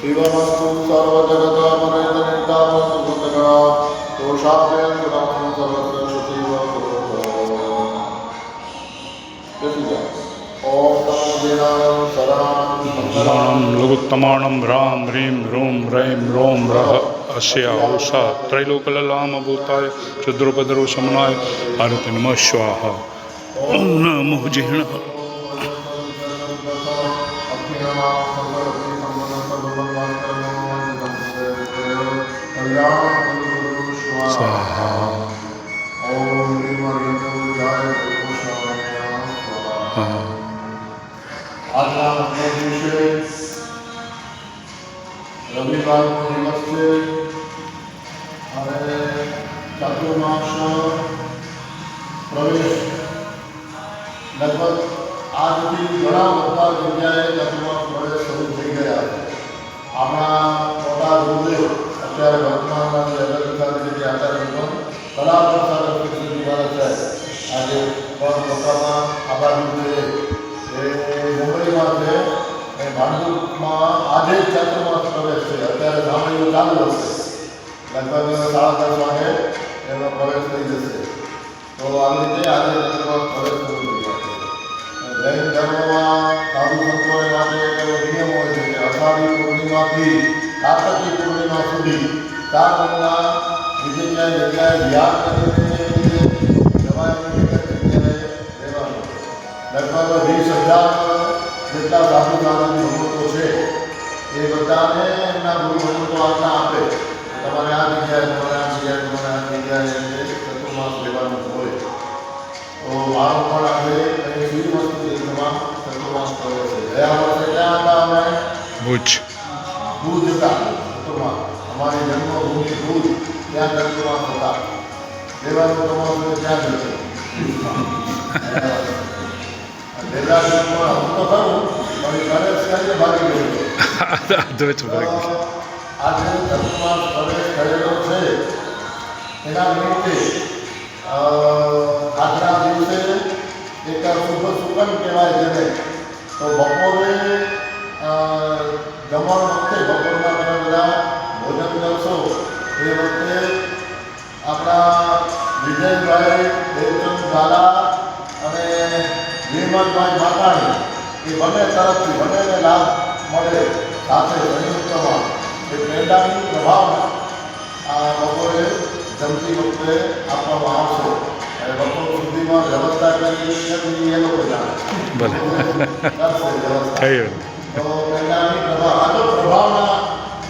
शिवमस्तु सर्वजगतमनैतनितामस्तुतगणा दोषाभयं गुणां सर्वत्र क्षतिव मंगलम लघुत्तमाणं ह्रां ह्रीं ह्रूं ह्रैं ह्रों ह्रः अस्य औषा त्रैलोक्यललामभूताय क्षुद्रोपद्रव शमनाय आरति नमः स्वाहा। ओम नमो जिह्मः। स्वाहा। रविवार दिवस से चतुर्मास प्रवेश लगभग आज भी घना बधा जगह चतुर्मास प्रवेश शुरू थी गया। अपना मोटा गुरुदेव अत्यारे वर्तमान आचार्य कला प्रसाद आज मोटा आभार मुंबई में भांडुप में आज चतुर्मास प्रवेश है। अत्यारे सामने चालू हे लगभग 10:30 वागे एनो प्रवेश थी जैसे। तो आ रीते आज चतुर्मास प्रवेश शुरू थी गया है। जैन धर्म में साधु संतों नियम हो अषाढ़ी पूर्णिमा थी कार्तिकी पूर्णिमा सुधी 4 महीना बीजे जगह ध्यान लगभग 20,000 જેટલા સાધુ સાધુની ભગવતો છે એ બધાને એમના ગુરુ ભગવતો આજ્ઞા આપે તમારે આ જગ્યાએ તમારે આ જગ્યાએ તમારે આ જગ્યાએ ચતુર્માસ લેવાનું હોય. તો મારો પણ આજે અહીં શ્રીમસ્તુ તીર્થમાં ચતુર્માસ કર્યો છે. ગયા વર્ષે ક્યાં હતા અમે? ભુજ હતા ચતુર્માસ. અમારી જન્મભૂમિ ભુજ ત્યાં ચતુર્માસ હતા. લેવાનું તમારું ત્યાં જ હતું. આજે ચતુર્માસ પ્રવેશ કરેલો છે એના નિમિત્તે આજના દિવસે એક શુભ સુકન કહેવાય જેને. તો બપોરે જમણ વખતે બપોરના તમે બધા ભોજન કરશો એ વખતે આપણા વિજયભાઈ દેવચંદ ઝાલા અને વિમલભાઈ માતાણી એ બંને તરફથી બંનેને લાભ મળે સાથે સંયુક્તમાં એ પેંડાની પ્રભાવના આ બપોરે જમતી વખતે આપવામાં આવશે. અને બપોર સુધીમાં વ્યવસ્થા કરી એ લોકો જાણે કરશે વ્યવસ્થા. તો પેંડાની પ્રભાવ આ તો પ્રભાવના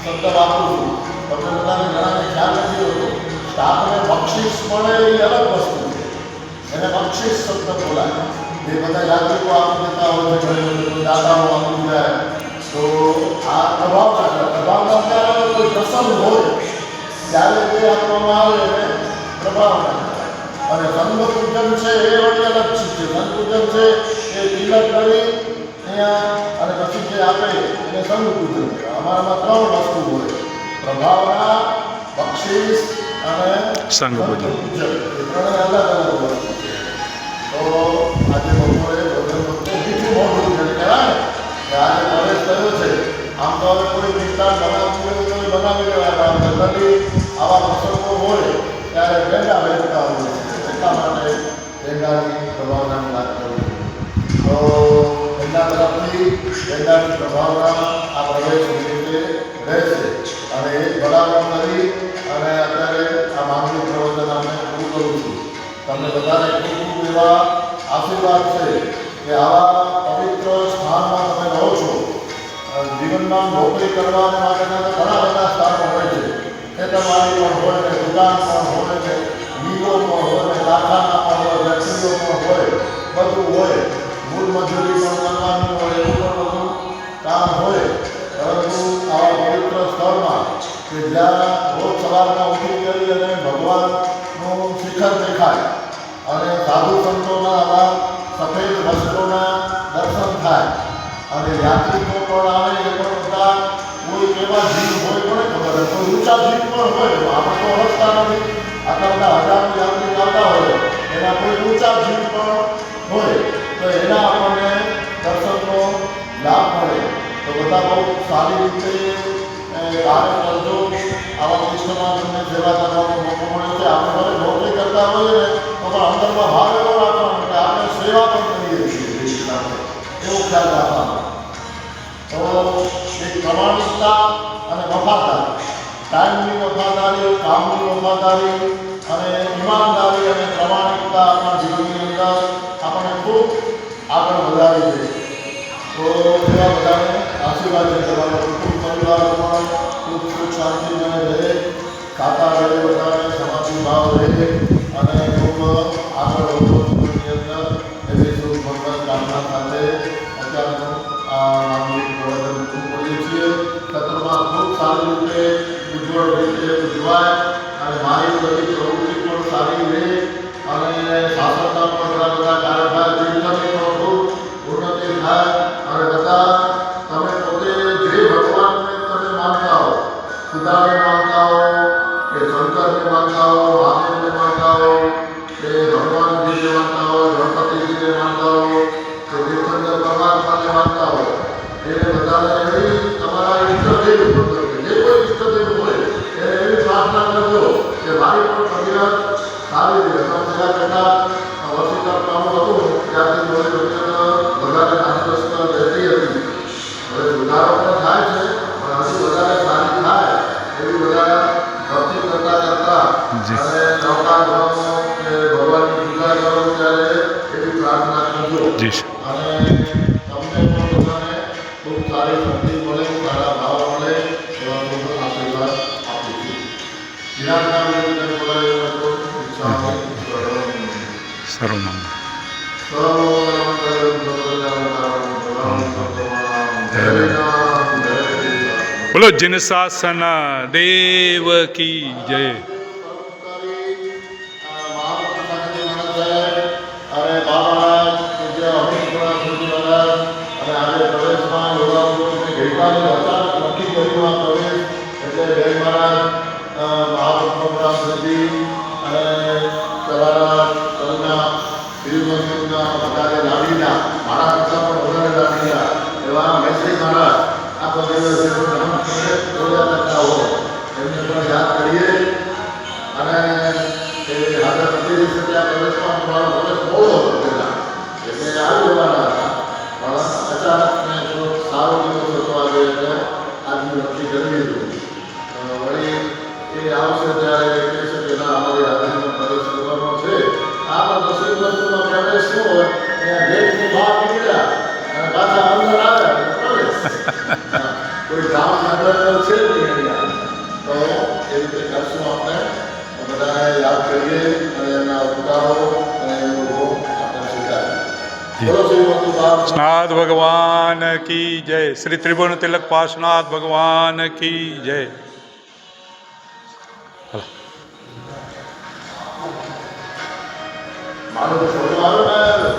શબ્દ વાપરું છું. તમને બધાને ઘણાને ખ્યાલ નથી હોતો. સ્ટાફને બક્ષિસ મળે એ અલગ વસ્તુ છે. એને બક્ષિસ શબ્દ બોલાય. એ બધા યાત્રિકો આપી દેતા હોય છે દાદાઓ આપી જાય. તો આ પ્રભાવના ત્યારે કોઈ પ્રસંગ હોય ત્યારે જે આપવામાં આવે એને પ્રભાવના. અને સંઘ પૂજન છે એ વળી અલગ ચીજ છે. સંઘ પૂજન છે એ તિલક કરી અહીંયા અને પછી જે આપે એને સંઘ પૂજન છે. અમારામાં 3 વસ્તુ હોય: પ્રભાવના, બક્ષિસ અને સંઘ પૂજન. એ ત્રણેય અલગ અલગ વસ્તુ છે. તો આજે બપોરે ભોજન વખતે મીઠું મોઢું જેને કહેવાય ને કે આજે પ્રવેશ થયો છે. આમ તો હવે કોઈ મિષ્ટાન બનાવવું હોય તો બનાવી લેવાય. જનરલી આવા પ્રસંગો હોય ત્યારે પેંડા વેચતા હોય છે. એટલા માટે પેંડાની પ્રભાવનાની વાત કરું છું. તો પેંડા તરફથી પેંડાની પ્રભાવના આ પ્રવેશ નિમિત્તે રહેશે. અને એ બરાબર કરી અને અત્યારે આ માંગણી પ્રવચન આપણે પૂરું કરું છું. તમને બધાને ખૂબ એવા આશીર્વાદ છે કે આવા પવિત્ર સ્થાનમાં તમે રહો છો. જીવનમાં નોકરી કરવા માટેના ઘણા બધા સ્થાનો હોય છે. ખેતરવાડી પણ હોય ને, દુકાન પણ હોય ને, મિલો પણ હોય ને, કારખાના પણ હોય, ફેક્ટરીઓ પણ હોય, બધું હોય. મૂળ મજૂરી પણ કરવાની હોય, એવું પણ બધું કામ હોય. પરંતુ આવા પવિત્ર સ્થળમાં કે જ્યાં રોજ સવારમાં ઉઠી કરી અને ભગવાનનું શિખર દેખાય અને સાધુ સંતોના આવા સફેદ વસ્ત્રોના દર્શન થાય અને યાત્રિકો પણ આવે એ પણ બધા કોઈ કેવા જીવ હોય કોને ખબર હોય. કોઈ ઊંચા જીવ પણ હોય. આપણે તો ઓળખતા નથી. આટલા બધા હજારો યાત્રિક આવતા હોય એના કોઈ ઊંચા જીવ પણ હોય તો એના આપણને દર્શનનો લાભ મળે. તો બધા બહુ સારી રીતે કાર્ય કરજો. આવા વિશ્વમાં તમને સેવા કરવાનો મોકો મળ્યો છે. આપણે ભલે નોકરી કરતા હોઈએ ને તો પણ અંદરમાં ભાવ એવો રાખવાનો કે આપણે સેવા પણ કરીએ છીએ, એવો ખ્યાલ રાખવાનો. તો એક પ્રમાણિકતા અને વફાદારી, ટાઈમની વફાદારી, કામની વફાદારી અને ઈમાનદારી અને પ્રમાણિકતા આપણા જીવનની અંદર આપણને ખૂબ આગળ વધારી દે. તો એવા બધાને આશીર્વાદ છે. તમારો કુટુંબ પરિવાર પણ ખૂબ સુખ શાંતિમય રહે, ખાતા રહે, બધાને સમાધિ ભાવ રહે અને ખૂબ આગળ વધો જીવનની અંદર એવી શુભ મંગલ કામના સાથે અત્યારે આ નામની પ્રવચન પૂરું કરીએ છીએ. સત્રમાં ખૂબ સારી રીતે ઉજ્જવળ રીતે ઉજવાય અને મારી બધી પ્રવૃત્તિ પણ સારી રહે અને શાસનના પણ બધા કાર્ય થાય, જીવનની પણ ખૂબ ઉન્નતિ થાય અને બધા તમે પોતે જે ભગવાનને તમે માનતા હો, ખુદાને માનતા હો કે શંકરને માનતા હો, મહાદેવને માનતા હો કે હનુમાનજીને માનતા હો, ગણપતિજીને માનતા હો કે તીર્થંકર પરમાત્માને માનતા હો, એને બધાને એવી તમારા ઈષ્ટદેવ જે કોઈ ઈષ્ટદેવ હોય એને એવી પ્રાર્થના કરજો કે મારી પણ તબિયત સારી રહે. પેલા પહેલાં વર્ષી કામ હતું ત્યારથી થોડી તબિયત વધારે નાસ્તસ્ત રહેતી હતી. હવે સુધારો પણ થાય છે પણ હજુ વધારે સારી થાય એવી બધા ભક્તિ કરતા અને નવકાર ભણો કે ભગવાનની પૂજા કરો ત્યારે એવી પ્રાર્થના કરજો અને તમને પણ બધાને ખૂબ સારી શક્તિ મળે, સારા ભાવ મળે એવા ખૂબ આશીર્વાદ આપું છું. વિરાટના વિરુદ્ધ બોલાવી શકો ઈચ્છા સર્વનામ બોલો જીન શાસન દેવ કી જય. અને બાબા પૂજ્ય અમિતપુરા સુજી મહારાજ અને આજે પ્રવેશમાં યોગાવું કે ગઈકાલે અચાનક નક્કી કર્યું આ પ્રવેશ એટલે જય મહારાજ મહાપુરા સુજી અને તમારા સરના બિલમસુરના વધારે લાડીના મારા કરતાં પણ વધારે લાડીના એવા મૈત્રી મહારાજ આખો દિવસ ધર્મ જોયા કરતા હો એમને પણ યાદ કરીએ અને એ હાજર નથી શક્યા પ્રવેશમાં મારો પ્રવેશ બહુ હતો પહેલાં એટલે આવી જવાના હતા પણ અચાનક મેં થોડોક સારો દિવસ હતો આજે એટલે આજનું નક્કી કરી લીધું. વળી એ આવશે ત્યારે એ કહેશે કે ના અમારી હાજરીમાં પ્રવેશ કરવાનો છે. આ પણ દસેક વસ્તુમાં પ્રવેશ શું હોય ત્યાં ગેટની બહાર નીકળ્યા અને પાછા અંદર આવ્યા પ્રવેશ. કોઈ ગામ નગર છે જ નહીં અહીંયા. તો એ રીતે કરશું આપણે બધાને યાદ કરીએ અને એમના ઉપકારો અને એમનો ભોગ આપણે સ્વીકારીએ. બોલો શ્રીમતી પાર્શનાથ ભગવાન કી જય. શ્રી ત્રિભુવન તિલક પાર્શનાથ ભગવાન કી જય. મારું ફોટો આવે ને